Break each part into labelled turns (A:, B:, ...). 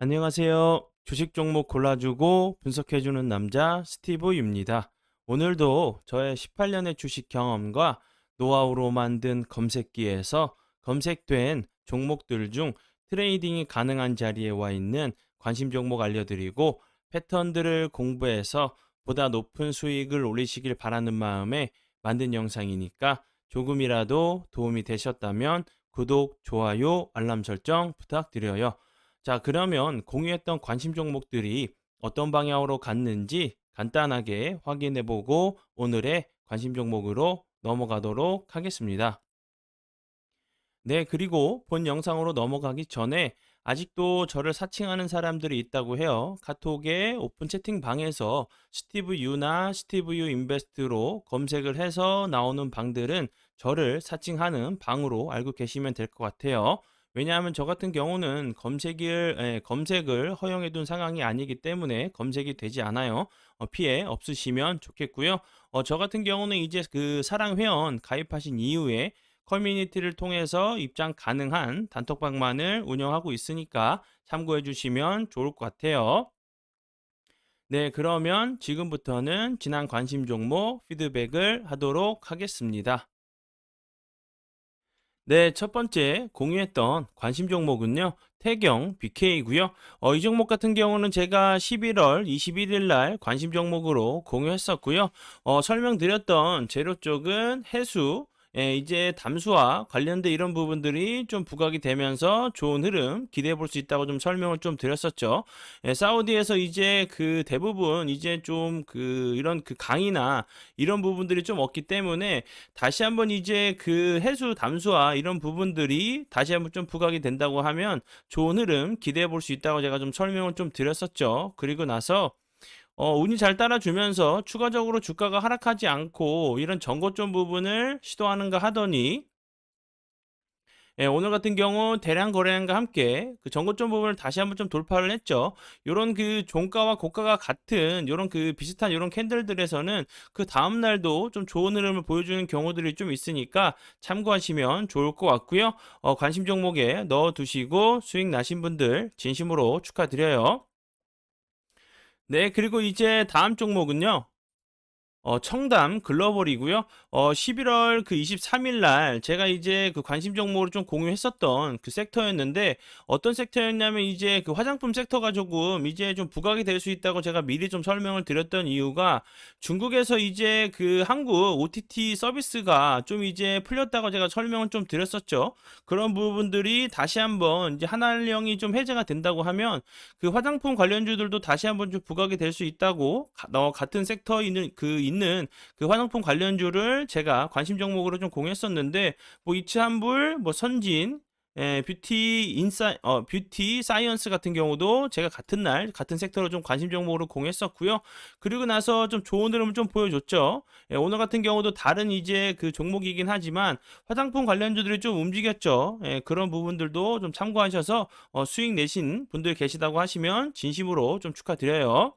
A: 안녕하세요. 주식 종목 골라주고 분석해주는 남자 스티브입니다. 오늘도 저의 18년의 주식 경험과 노하우로 만든 검색기에서 검색된 종목들 중 트레이딩이 가능한 자리에 와 있는 관심 종목 알려드리고 패턴들을 공부해서 보다 높은 수익을 올리시길 바라는 마음에 만든 영상이니까 조금이라도 도움이 되셨다면 구독, 좋아요, 알람 설정 부탁드려요. 자, 그러면 공유했던 관심 종목들이 어떤 방향으로 갔는지 간단하게 확인해 보고 오늘의 관심 종목으로 넘어가도록 하겠습니다. 네, 그리고 본 영상으로 넘어가기 전에 아직도 저를 사칭하는 사람들이 있다고 해요. 카톡의 오픈 채팅방에서 스티브 유나 스티브 유 인베스트로 검색을 해서 나오는 방들은 저를 사칭하는 방으로 알고 계시면 될 것 같아요. 왜냐하면 저 같은 경우는 검색을 허용해 둔 상황이 아니기 때문에 검색이 되지 않아요. 피해 없으시면 좋겠고요. 저 같은 경우는 이제 그 사랑 회원 가입하신 이후에 커뮤니티를 통해서 입장 가능한 단톡방만을 운영하고 있으니까 참고해 주시면 좋을 것 같아요. 네, 그러면 지금부터는 지난 관심 종목 피드백을 하도록 하겠습니다. 네, 첫 번째 공유했던 관심 종목은요. 태경 BK고요. 이 종목 같은 경우는 제가 11월 21일 날 관심 종목으로 공유했었고요. 설명드렸던 재료 쪽은 해수, 이제 담수와 관련된 이런 부분들이 좀 부각이 되면서 좋은 흐름 기대해 볼 수 있다고 좀 설명을 좀 드렸었죠. 사우디에서 이제 그 대부분 이제 좀 그 이런 그 강이나 이런 부분들이 좀 없기 때문에 다시 한번 이제 그 해수 담수화 이런 부분들이 다시 한번 좀 부각이 된다고 하면 좋은 흐름 기대해 볼 수 있다고 제가 좀 설명을 좀 드렸었죠. 그리고 나서 운이 잘 따라주면서 추가적으로 주가가 하락하지 않고 이런 전고점 부분을 시도하는가 하더니 오늘 같은 경우 대량 거래량과 함께 그 전고점 부분을 다시 한번 좀 돌파를 했죠. 요런 그 종가와 고가가 같은 요런 그 비슷한 요런 캔들들에서는 그다음 날도 좀 좋은 흐름을 보여주는 경우들이 좀 있으니까 참고하시면 좋을 것 같고요. 관심 종목에 넣어 두시고 수익 나신 분들 진심으로 축하드려요. 네, 그리고 이제 다음 종목은요. 청담 글로벌이고요. 11월 그 23일 날 제가 이제 그 관심 종목으로 좀 공유했었던 그 섹터였는데 어떤 섹터였냐면 이제 그 화장품 섹터가 조금 이제 좀 부각이 될 수 있다고 제가 미리 좀 설명을 드렸던 이유가 중국에서 이제 그 한국 OTT 서비스가 좀 이제 풀렸다고 제가 설명을 좀 드렸었죠. 그런 부분들이 다시 한번 이제 한알령이 좀 해제가 된다고 하면 그 화장품 관련주들도 다시 한번 좀 부각이 될 수 있다고 같은 섹터에 있는 그 화장품 관련주를 제가 관심 종목으로 좀 공유했었는데 뭐 이츠한불, 뭐 선진, 뷰티 사이언스 같은 경우도 제가 같은 날 같은 섹터로 좀 관심 종목으로 공유했었고요. 그리고 나서 좀 좋은 흐름을 좀 보여줬죠. 오늘 같은 경우도 다른 이제 그 종목이긴 하지만 화장품 관련주들이 좀 움직였죠. 그런 부분들도 좀 참고하셔서 수익 내신 분들 계시다고 하시면 진심으로 좀 축하드려요.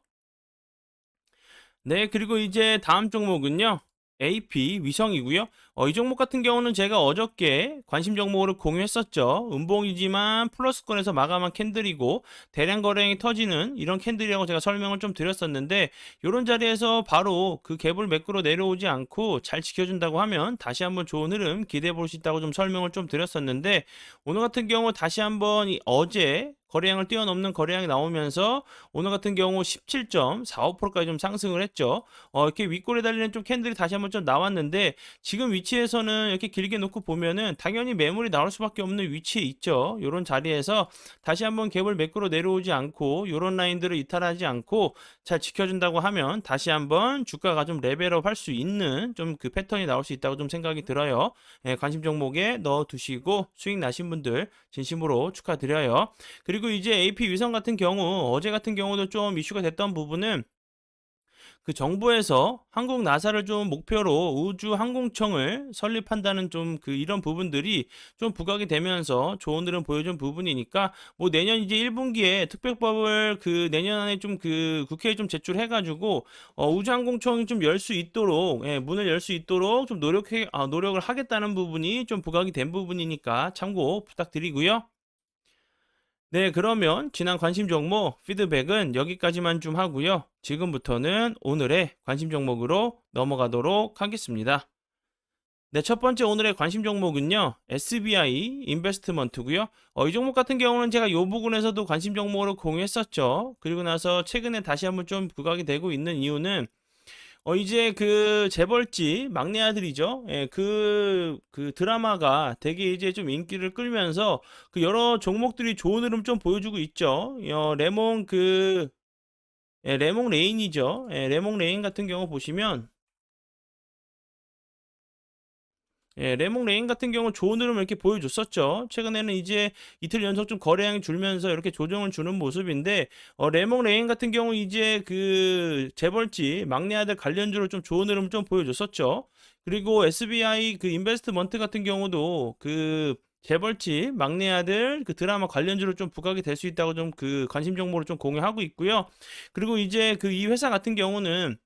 A: 네, 그리고 이제 다음 종목은요. AP 위성이고요. 이 종목 같은 경우는 제가 어저께 관심 종목으로 공유했었죠. 음봉이지만 플러스권에서 마감한 캔들이고 대량 거래량이 터지는 이런 캔들이라고 제가 설명을 좀 드렸었는데 이런 자리에서 바로 그 갭을 매꾸러 내려오지 않고 잘 지켜준다고 하면 다시 한번 좋은 흐름 기대해 볼 수 있다고 좀 설명을 좀 드렸었는데 오늘 같은 경우 다시 한번 어제 거래량을 뛰어넘는 거래량이 나오면서 오늘 같은 경우 17.45%까지 좀 상승을 했죠. 이렇게 윗골에 달리는 좀 캔들이 다시 한번 좀 나왔는데 지금 위치에서는 이렇게 길게 놓고 보면은 당연히 매물이 나올 수밖에 없는 위치에 있죠. 요런 자리에서 다시 한번 갭을 매끄러 내려오지 않고 요런 라인들을 이탈하지 않고 잘 지켜준다고 하면 다시 한번 주가가 좀 레벨업 할 수 있는 좀 그 패턴이 나올 수 있다고 좀 생각이 들어요. 관심 종목에 넣어 두시고 수익 나신 분들 진심으로 축하드려요. 그리고 이제 AP 위성 같은 경우 어제 같은 경우도 좀 이슈가 됐던 부분은 그 정부에서 한국 나사를 좀 목표로 우주항공청을 설립한다는 좀 그 이런 부분들이 좀 부각이 되면서 좋은 흐름 보여준 부분이니까 뭐 내년 이제 1분기에 특별법을 그 내년 안에 좀 그 국회에 좀 제출해 가지고 우주항공청이 좀 열 수 있도록 문을 열 수 있도록 좀 노력을 하겠다는 부분이 좀 부각이 된 부분이니까 참고 부탁드리고요. 네, 그러면 지난 관심 종목 피드백은 여기까지만 좀 하고요. 지금부터는 오늘의 관심 종목으로 넘어가도록 하겠습니다. 네, 첫 번째 오늘의 관심 종목은요, SBI 인베스트먼트고요. 이 종목 같은 경우는 제가 요 부분에서도 관심 종목으로 공유했었죠. 그리고 나서 최근에 다시 한번 좀 부각이 되고 있는 이유는 이제 그 재벌집 막내 아들이죠. 예, 그 드라마가 되게 이제 좀 인기를 끌면서 그 여러 종목들이 좋은 흐름 좀 보여주고 있죠. 레몽 레인이죠. 예, 레몽 레인 같은 경우 보시면 레몽 레인 같은 경우 좋은 흐름을 이렇게 보여줬었죠. 최근에는 이제 이틀 연속 좀 거래량이 줄면서 이렇게 조정을 주는 모습인데, 레몽 레인 같은 경우 이제 그 재벌집 막내 아들 관련주로 좀 좋은 흐름 좀 보여줬었죠. 그리고 SBI 그 인베스트먼트 같은 경우도 그 재벌집 막내 아들 그 드라마 관련주로 좀 부각이 될 수 있다고 좀 그 관심 정보를 좀 공유하고 있고요. 그리고 이제 그 이 회사 같은 경우는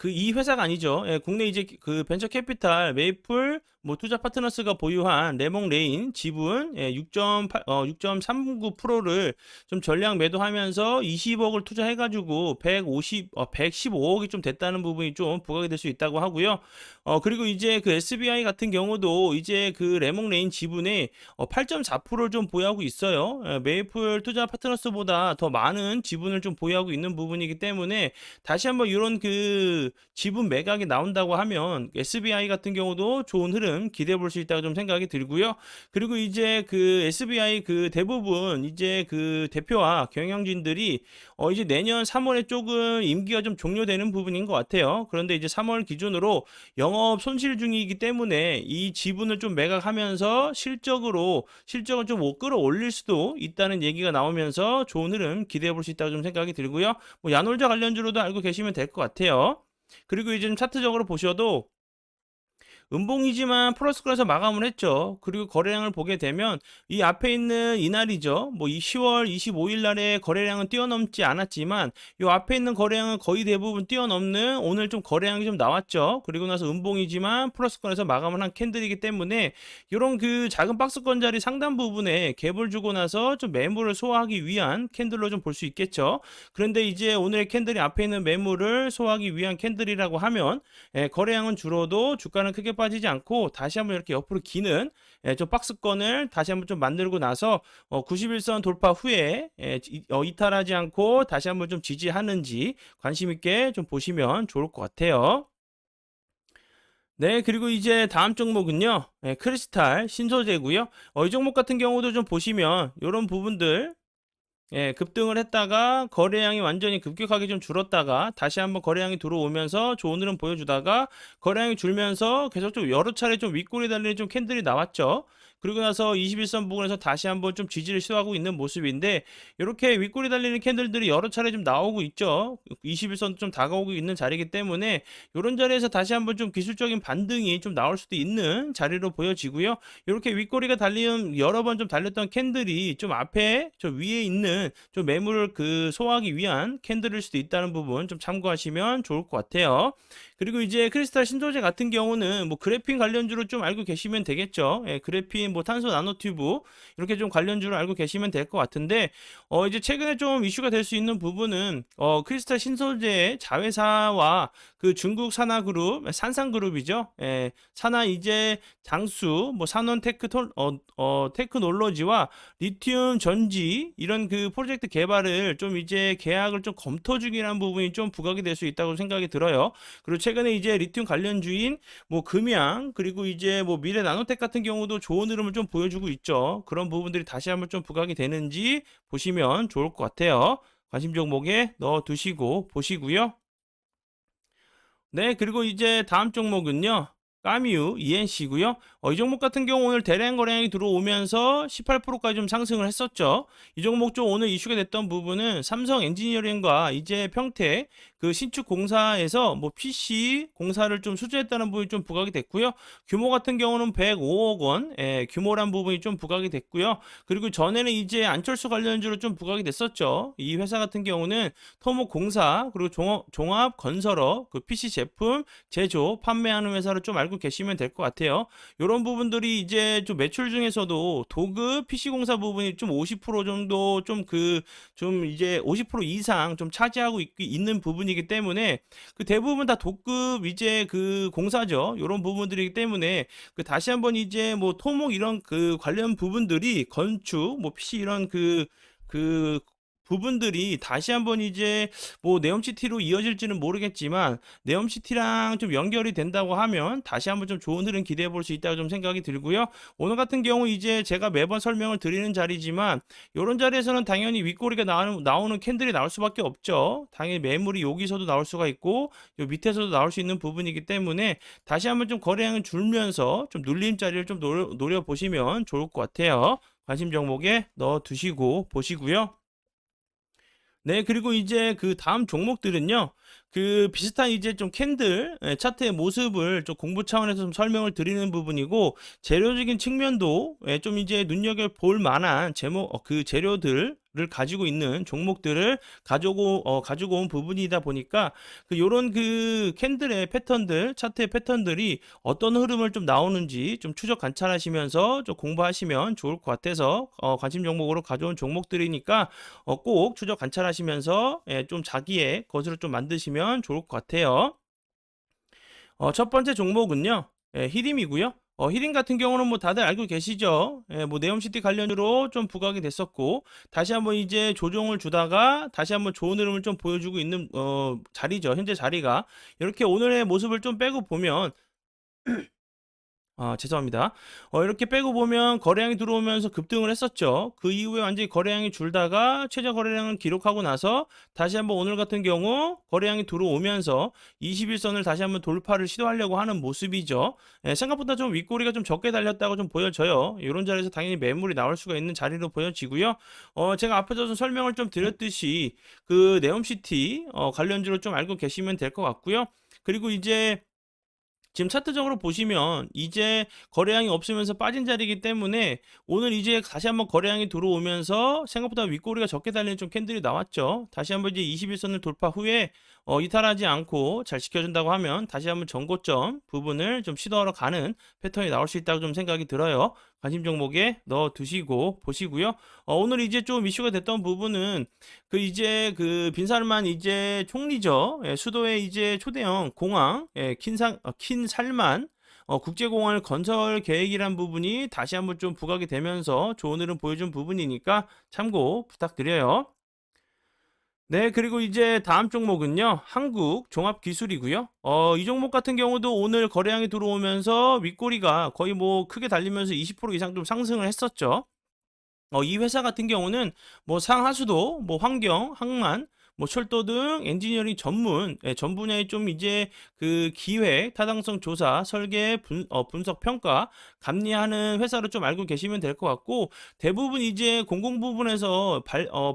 A: 이 회사가 아니죠. 예, 국내 이제 그 벤처 캐피탈 메이플 뭐 투자 파트너스가 보유한 레몽 레인 지분 6.39%를 좀 전량 매도하면서 20억을 투자해가지고 115억이 좀 됐다는 부분이 좀 부각이 될 수 있다고 하고요. 그리고 이제 그 SBI 같은 경우도 이제 그 레몽 레인 지분의 8.4%를 좀 보유하고 있어요. 메이플 투자 파트너스보다 더 많은 지분을 좀 보유하고 있는 부분이기 때문에 다시 한번 이런 그 지분 매각이 나온다고 하면 SBI 같은 경우도 좋은 흐름 기대해 볼 수 있다고 좀 생각이 들고요. 그리고 이제 그 SBI 그 대부분 이제 그 대표와 경영진들이 이제 내년 3월에 조금 임기가 좀 종료되는 부분인 것 같아요. 그런데 이제 3월 기준으로 영업 손실 중이기 때문에 이 지분을 좀 매각하면서 실적을 좀 못 끌어올릴 수도 있다는 얘기가 나오면서 좋은 흐름 기대해 볼 수 있다고 좀 생각이 들고요. 뭐 야놀자 관련주로도 알고 계시면 될 것 같아요. 그리고 이제 좀 차트적으로 보셔도 음봉이지만 플러스권에서 마감을 했죠. 그리고 거래량을 보게 되면 이 앞에 있는 이날이죠. 뭐 이 10월 25일 날에 거래량은 뛰어넘지 않았지만 이 앞에 있는 거래량은 거의 대부분 뛰어넘는 오늘 좀 거래량이 좀 나왔죠. 그리고 나서 음봉이지만 플러스권에서 마감을 한 캔들이기 때문에 이런 그 작은 박스권 자리 상단 부분에 갭을 주고 나서 좀 매물을 소화하기 위한 캔들로 좀 볼 수 있겠죠. 그런데 이제 오늘의 캔들이 앞에 있는 매물을 소화하기 위한 캔들이라고 하면 거래량은 줄어도 주가는 크게 빠지지 않고 다시 한번 이렇게 옆으로 기는 좀 박스권을 다시 한번 좀 만들고 나서 91선 돌파 후에 이탈하지 않고 다시 한번 좀 지지하는지 관심 있게 좀 보시면 좋을 것 같아요. 네, 그리고 이제 다음 종목은요, 크리스탈 신소재고요. 이 종목 같은 경우도 좀 보시면 이런 부분들 급등을 했다가 거래량이 완전히 급격하게 좀 줄었다가 다시 한번 거래량이 들어오면서 좋은 흐름 보여주다가 거래량이 줄면서 계속 좀 여러 차례 좀 윗골이 달리는 좀 캔들이 나왔죠. 그리고 나서 21선 부근에서 다시 한번 좀 지지를 시도하고 있는 모습인데 이렇게 윗골이 달리는 캔들들이 여러 차례 좀 나오고 있죠. 21선도 좀 다가오고 있는 자리이기 때문에 이런 자리에서 다시 한번 좀 기술적인 반등이 좀 나올 수도 있는 자리로 보여지고요. 이렇게 윗꼬리가 달리는 여러 번 좀 달렸던 캔들이 좀 앞에 저 위에 있는 좀 매물을 그 소화하기 위한 캔들일 수도 있다는 부분 좀 참고하시면 좋을 것 같아요. 그리고 이제 크리스탈 신소재 같은 경우는 뭐 그래핀 관련주로 좀 알고 계시면 되겠죠. 그래핀 뭐 탄소 나노튜브 이렇게 좀 관련주로 알고 계시면 될 것 같은데 이제 최근에 좀 이슈가 될 수 있는 부분은 크리스탈 신소재 자회사와 그 중국 산하그룹 산상그룹이죠. 산하 이제 장수 뭐 산원 테크놀로지와 리튬 전지 이런 그 프로젝트 개발을 좀 이제 계약을 좀 검토 중이라는 부분이 좀 부각이 될 수 있다고 생각이 들어요. 그리고 최근에 이제 리튬 관련주인 뭐 금양 그리고 이제 뭐 미래 나노텍 같은 경우도 좋은 흐름을 좀 보여주고 있죠. 그런 부분들이 다시 한번 좀 부각이 되는지 보시면 좋을 것 같아요. 관심 종목에 넣어 두시고 보시고요. 네, 그리고 이제 다음 종목은요. 까미유 ENC고요. 이 종목 같은 경우 오늘 대량 거래량이 들어오면서 18%까지 좀 상승을 했었죠. 이 종목 좀 오늘 이슈가 됐던 부분은 삼성 엔지니어링과 이제 평택 그 신축 공사에서 뭐 PC 공사를 좀 수주했다는 부분이 좀 부각이 됐고요. 규모 같은 경우는 105억 원 규모란 부분이 좀 부각이 됐고요. 그리고 전에는 이제 안철수 관련주로 좀 부각이 됐었죠. 이 회사 같은 경우는 토목 공사 그리고 종합 건설업 그 PC 제품 제조 판매하는 회사를 좀 알고 알고 계시면 될 것 같아요. 요런 부분들이 이제 좀 매출 중에서도 도급 PC공사 부분이 좀 50% 정도 좀 이제 50% 이상 좀 차지하고 있는 부분이기 때문에 그 대부분 다 도급 이제 그 공사죠. 요런 부분들이기 때문에 그 다시 한번 이제 뭐 토목 이런 그 관련 부분들이 건축 뭐 PC 이런 그 부분들이 다시 한번 이제 뭐 네옴시티로 이어질지는 모르겠지만 네옴시티랑 좀 연결이 된다고 하면 다시 한번 좀 좋은 흐름 기대해 볼 수 있다고 좀 생각이 들고요. 오늘 같은 경우 이제 제가 매번 설명을 드리는 자리지만 요런 자리에서는 당연히 윗꼬리가 나오는 캔들이 나올 수밖에 없죠. 당연히 매물이 여기서도 나올 수가 있고 요 밑에서도 나올 수 있는 부분이기 때문에 다시 한번 좀 거래량을 줄면서 좀 눌림 자리를 좀 노려보시면 좋을 것 같아요. 관심 종목에 넣어 두시고 보시고요. 네, 그리고 이제 그 다음 종목들은요, 그 비슷한 이제 좀 캔들 차트의 모습을 좀 공부 차원에서 좀 설명을 드리는 부분이고, 재료적인 측면도 좀 이제 눈여겨볼 만한 제목, 그 재료들을 가지고 있는 종목들을 가지고 온 부분이다 보니까, 요런 그 캔들의 패턴들, 차트의 패턴들이 어떤 흐름을 좀 나오는지 좀 추적 관찰하시면서 좀 공부하시면 좋을 것 같아서, 관심 종목으로 가져온 종목들이니까, 꼭 추적 관찰하시면서 좀 자기의 것으로 좀 만드시면 좋을 것 같아요. 첫 번째 종목은요. 히림이고요. 히림 같은 경우는 뭐 다들 알고 계시죠? 뭐 네옴시티 관련으로 좀 부각이 됐었고 다시 한번 이제 조정을 주다가 다시 한번 좋은 흐름을 좀 보여주고 있는 자리죠. 현재 자리가 이렇게 오늘의 모습을 좀 빼고 보면 죄송합니다. 이렇게 빼고 보면 거래량이 들어오면서 급등을 했었죠. 그 이후에 완전히 거래량이 줄다가 최저 거래량을 기록하고 나서 다시 한번 오늘 같은 경우 거래량이 들어오면서 21선을 다시 한번 돌파를 시도하려고 하는 모습이죠. 생각보다 좀 윗꼬리가 좀 적게 달렸다고 좀 보여져요. 이런 자리에서 당연히 매물이 나올 수가 있는 자리로 보여지고요. 제가 앞에서 좀 설명을 좀 드렸듯이 그 네옴시티 관련주로 좀 알고 계시면 될 것 같고요. 그리고 이제 지금 차트적으로 보시면 이제 거래량이 없으면서 빠진 자리이기 때문에 오늘 이제 다시 한번 거래량이 들어오면서 생각보다 윗꼬리가 적게 달리는 좀 캔들이 나왔죠. 다시 한번 이제 21선을 돌파 후에 이탈하지 않고 잘 지켜준다고 하면 다시 한번 전고점 부분을 좀 시도하러 가는 패턴이 나올 수 있다고 좀 생각이 들어요. 관심 종목에 넣어 두시고 보시고요. 오늘 이제 좀 이슈가 됐던 부분은 그 이제 그 빈살만 이제 총리죠. 수도의 이제 초대형 공항, 킨살만 국제공항을 건설 계획이란 부분이 다시 한번 좀 부각이 되면서 좋은 흐름 보여준 부분이니까 참고 부탁드려요. 네, 그리고 이제 다음 종목은요, 한국 종합기술이고요. 이 종목 같은 경우도 오늘 거래량이 들어오면서 윗꼬리가 거의 뭐 크게 달리면서 20% 이상 좀 상승을 했었죠. 이 회사 같은 경우는 뭐 상하수도, 뭐 환경, 항만, 뭐 철도 등 엔지니어링 전 분야의 좀 이제 그 기획, 타당성 조사, 설계, 분석, 평가, 감리하는 회사로 좀 알고 계시면 될 것 같고 대부분 이제 공공 부분에서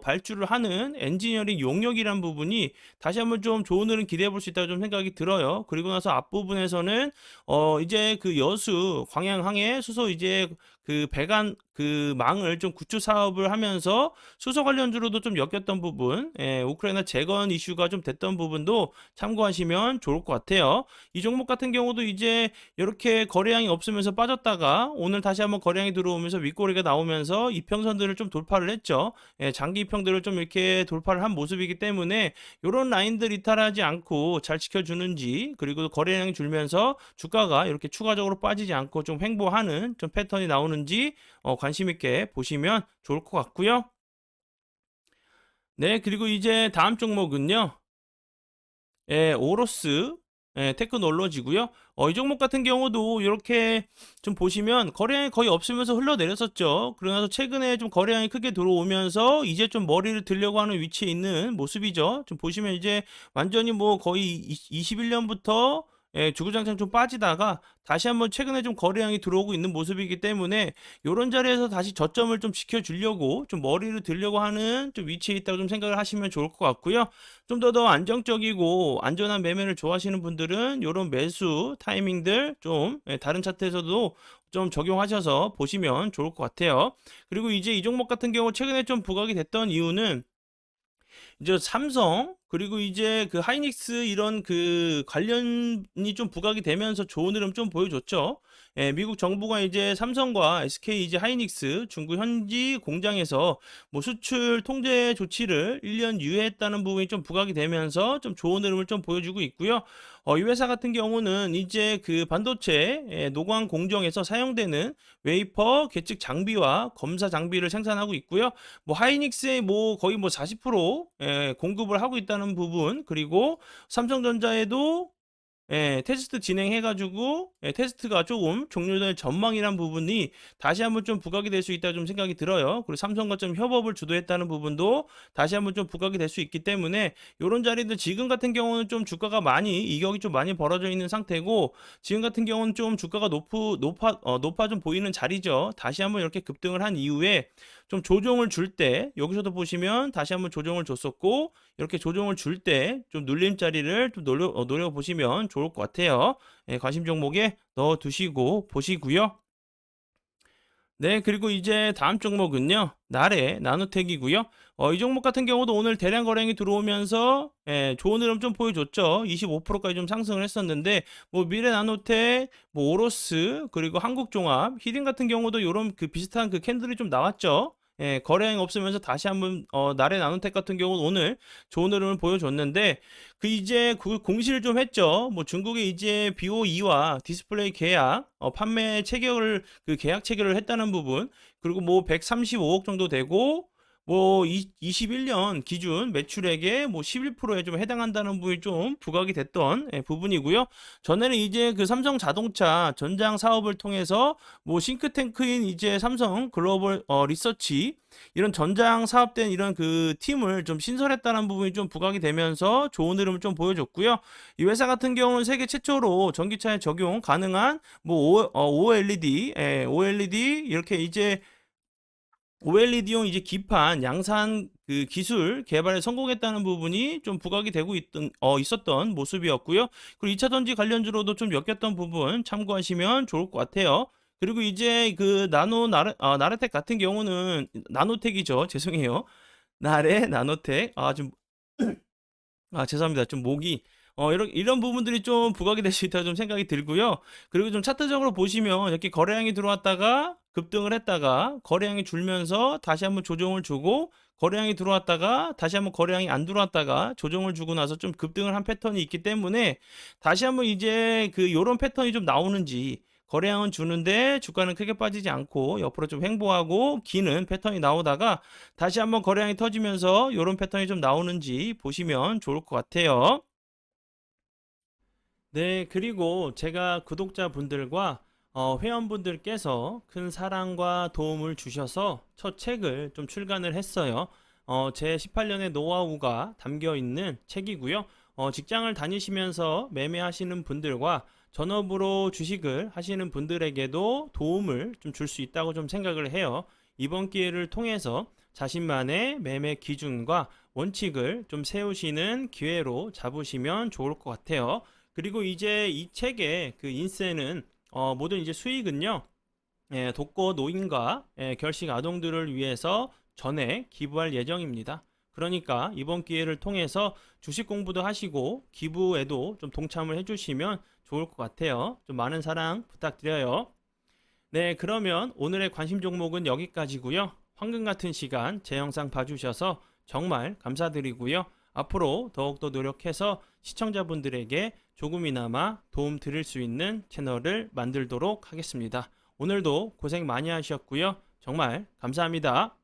A: 발주를 하는 엔지니어링 용역이란 부분이 다시 한번 좀 좋은 흐름 기대해 볼 수 있다고 좀 생각이 들어요. 그리고 나서 앞부분에서는 이제 그 여수 광양항에 수소 이제 그 배관 그 망을 좀 구축 사업을 하면서 수소 관련주로도 좀 엮였던 부분, 우크라이나 재건 이슈가 좀 됐던 부분도 참고하시면 좋을 것 같아요. 이 종목 같은 경우도 이제 이렇게 거래량이 없으면서 빠졌다가 오늘 다시 한번 거래량이 들어오면서 윗꼬리가 나오면서 이평선들을 좀 돌파를 했죠. 장기 이평들을 좀 이렇게 돌파를 한 모습이기 때문에 이런 라인들 이탈하지 않고 잘 지켜주는지 그리고 거래량이 줄면서 주가가 이렇게 추가적으로 빠지지 않고 좀 횡보하는 좀 패턴이 나오는지 관심 있게 보시면 좋을 것 같고요. 네, 그리고 이제 다음 종목은요. 오로스 테크놀로지고요. 이 종목 같은 경우도 이렇게 좀 보시면 거래량이 거의 없으면서 흘러내렸었죠. 그러면서 최근에 좀 거래량이 크게 들어오면서 이제 좀 머리를 들려고 하는 위치에 있는 모습이죠. 좀 보시면 이제 완전히 뭐 거의 21년부터 주구장창 좀 빠지다가 다시 한번 최근에 좀 거래량이 들어오고 있는 모습이기 때문에 요런 자리에서 다시 저점을 좀 지켜주려고 좀 머리를 들려고 하는 좀 위치에 있다고 좀 생각을 하시면 좋을 것 같고요. 좀 더 안정적이고 안전한 매매를 좋아하시는 분들은 요런 매수 타이밍들 좀 다른 차트에서도 좀 적용하셔서 보시면 좋을 것 같아요. 그리고 이제 이 종목 같은 경우 최근에 좀 부각이 됐던 이유는 이제 삼성 그리고 이제 그 하이닉스 이런 그 관련이 좀 부각이 되면서 좋은 흐름 좀 보여줬죠. 예, 미국 정부가 이제 삼성과 SK 이제 하이닉스 중국 현지 공장에서 뭐 수출 통제 조치를 1년 유예했다는 부분이 좀 부각이 되면서 좀 좋은 흐름을 좀 보여주고 있고요. 이 회사 같은 경우는 이제 그 반도체 노광 공정에서 사용되는 웨이퍼 계측 장비와 검사 장비를 생산하고 있고요. 뭐 하이닉스의 뭐 거의 뭐 40% 공급을 하고 있다는 부분, 그리고 삼성전자에도 테스트 진행해 가지고 테스트가 조금 종료될 전망이란 부분이 다시 한번 좀 부각이 될 수 있다 좀 생각이 들어요. 그리고 삼성과 좀 협업을 주도했다는 부분도 다시 한번 좀 부각이 될 수 있기 때문에 요런 자리들 지금 같은 경우는 좀 주가가 많이 이격이 좀 많이 벌어져 있는 상태고, 지금 같은 경우는 좀 주가가 높아 좀 보이는 자리죠. 다시 한번 이렇게 급등을 한 이후에 좀 조정을 줄 때, 여기서도 보시면 다시 한번 조정을 줬었고, 이렇게 조정을 줄 때 좀 눌림자리를 좀 노려보시면 좋을 것 같아요. 관심 종목에 넣어 두시고 보시고요. 네, 그리고 이제 다음 종목은요, 나래 나노텍이고요. 이 종목 같은 경우도 오늘 대량 거래량이 들어오면서 좋은 흐름 좀 보여줬죠. 25%까지 좀 상승을 했었는데, 뭐 미래 나노텍, 뭐 오로스, 그리고 한국종합, 히딩 같은 경우도 이런 그 비슷한 그 캔들이 좀 나왔죠. 거래량이 없으면서 다시 한번 나래 나노텍 같은 경우는 오늘 좋은 흐름을 보여줬는데, 그 이제 그 공시를 좀 했죠. 뭐 중국의 이제 BOE와 디스플레이 계약 판매 체결을 그 계약 체결을 했다는 부분, 그리고 뭐 135억 정도 되고, 뭐 21년 기준 매출액의 뭐 11%에 좀 해당한다는 부분이 좀 부각이 됐던 부분이고요. 전에는 이제 그 삼성 자동차 전장 사업을 통해서 뭐 싱크탱크인 이제 삼성 글로벌 리서치 이런 전장 사업된 이런 그 팀을 좀 신설했다는 부분이 좀 부각이 되면서 좋은 흐름을 좀 보여줬고요. 이 회사 같은 경우는 세계 최초로 전기차에 적용 가능한 뭐 OLED, OLED 이렇게 이제 OLED용 이제 기판 양산 그 기술 개발에 성공했다는 부분이 좀 부각이 되고 있었던 모습이었고요. 그리고 2차 전지 관련주로도 좀 엮였던 부분 참고하시면 좋을 것 같아요. 그리고 이제 그 나르텍 같은 경우는 나노텍이죠. 죄송해요. 나레 나노텍. 죄송합니다. 좀 목이 이런 부분들이 좀 부각이 될 수 있다고 좀 생각이 들고요. 그리고 좀 차트적으로 보시면 이렇게 거래량이 들어왔다가 급등을 했다가 거래량이 줄면서 다시 한번 조정을 주고, 거래량이 들어왔다가 다시 한번 거래량이 안 들어왔다가 조정을 주고 나서 좀 급등을 한 패턴이 있기 때문에, 다시 한번 이제 그 요런 패턴이 좀 나오는지, 거래량은 주는데 주가는 크게 빠지지 않고 옆으로 좀 횡보하고 기는 패턴이 나오다가 다시 한번 거래량이 터지면서 이런 패턴이 좀 나오는지 보시면 좋을 것 같아요. 네, 그리고 제가 구독자분들과 회원분들께서 큰 사랑과 도움을 주셔서 첫 책을 좀 출간을 했어요. 제 18년의 노하우가 담겨 있는 책이고요. 직장을 다니시면서 매매하시는 분들과 전업으로 주식을 하시는 분들에게도 도움을 좀 줄 수 있다고 좀 생각을 해요. 이번 기회를 통해서 자신만의 매매 기준과 원칙을 좀 세우시는 기회로 잡으시면 좋을 것 같아요. 그리고 이제 이 책의 그 인세는 모든 이제 수익은요, 독거 노인과 결식 아동들을 위해서 전액 기부할 예정입니다. 그러니까 이번 기회를 통해서 주식 공부도 하시고 기부에도 좀 동참을 해주시면 좋을 것 같아요. 좀 많은 사랑 부탁드려요. 네, 그러면 오늘의 관심 종목은 여기까지고요. 황금 같은 시간 제 영상 봐주셔서 정말 감사드리고요. 앞으로 더욱더 노력해서 시청자분들에게 조금이나마 도움 드릴 수 있는 채널을 만들도록 하겠습니다. 오늘도 고생 많이 하셨고요. 정말 감사합니다.